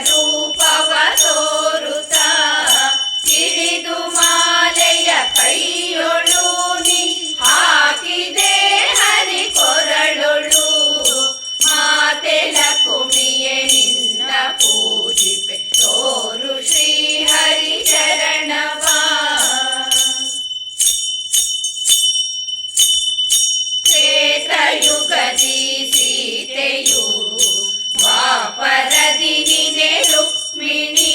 ರೂಪವ ತೋರುತ್ತ ಹಿಡಿದು ಮಾಲೆಯ ಕೈಯೊಳು ನೀ ಹಾಕಿದೆ ಹರಿ ಕೊರಳೊಳು ಮಾತೆ ಲಕುಮಿಯೇ ನಿನ್ನ ಪೂಜಿಪೆ ತೋರು ಶ್ರೀ ಹರಿ ಚರಣವಾ ತ್ರೇತಯುಗದಿ ಸೀತೆಯು ದ್ವಾಪರದಿ ನಿನೆ ರುಕ್ಮಿಣಿ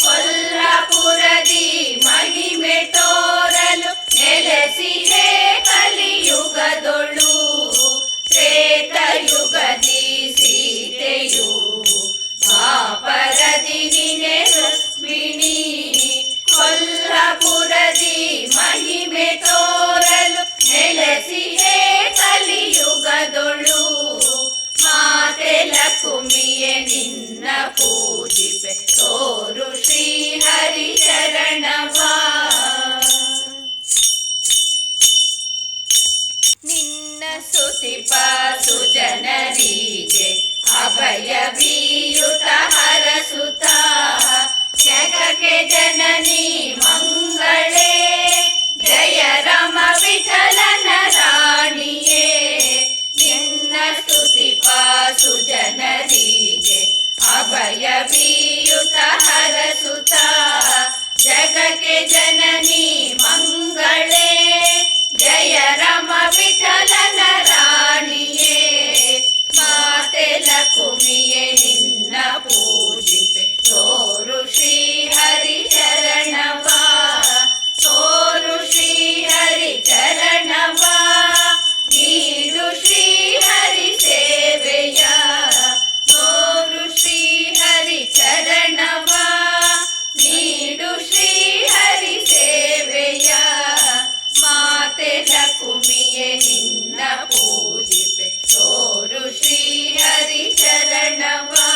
ಕೊಲ್ಹಾಪುರದಿ ಮಹಿಮೆ ತೋರಲು ನೆಲೆಸಿದೆ ಕಲಿಯುಗದೊಳು ತ್ರೇತಯುಗದಿ ಸೀತೆಯು ದ್ವಾಪರದಿ ನಿನೆ ರುಕ್ಮಿಣಿ ಕೊಲ್ಹಾಪುರದಿ ಮಹಿಮೆ ತೋರಲು ನೆಲೆಸಿದೆ ಕಲಿಯುಗದೊಳು ಮಾತೆ ಲಕುಮಿಯೇ ನಿನ್ನ ಪೂಜಿಪೆ ತೋರು ಶ್ರೀ ಹರಿ ಚರಣವಾ ನಿನ್ನ ಸ್ತುತಿಪ ಸುಜನರಿಗೆ ಅಭಯ ಬೀಯುತ ಹರಸುತ ಜಗಕ್ಕೆ ಜನನಿ ಮಂಗಳೇ ಜಯ ರಮ ವಿಠಲನ ರಾಣಿಯೇ ನಿನ್ನ ಸ್ತುತಿಪ ಸುಜನರಿಗೆ ಅಭಯ ಬೀಯುತ ಹರಸುತ ಜಗಕ್ಕೆ ಜನನಿ ಮಂಗಳೇ ಜಯ ರಮ ವಿಠಲನ ರಾಣಿಯೇ ಮಾತೆ ಲಕುಮಿಯೇ ನಿನ್ನ ಪೂಜಿಪೆ ತೋರು ಶ್ರೀ ಹರಿ ಚರಣವಾ ತೋರು ಶ್ರೀ ಹರಿ ಚರಣವಾ ನೀಡು ಶ್ರೀ ಹರಿ ಸೇವೆಯ ತೋರು ಶ್ರೀ ಹರಿ ಚರಣವಾ ನೀಡು ಶ್ರೀ ಹರಿ ಸೇವೆಯ ಮಾತೆ ಲಕುಮಿಯೇ ನಿನ್ನ ಪೂಜಿಪೆ ತೋರು ಶ್ರೀ ಹರಿ ಚರಣವಾ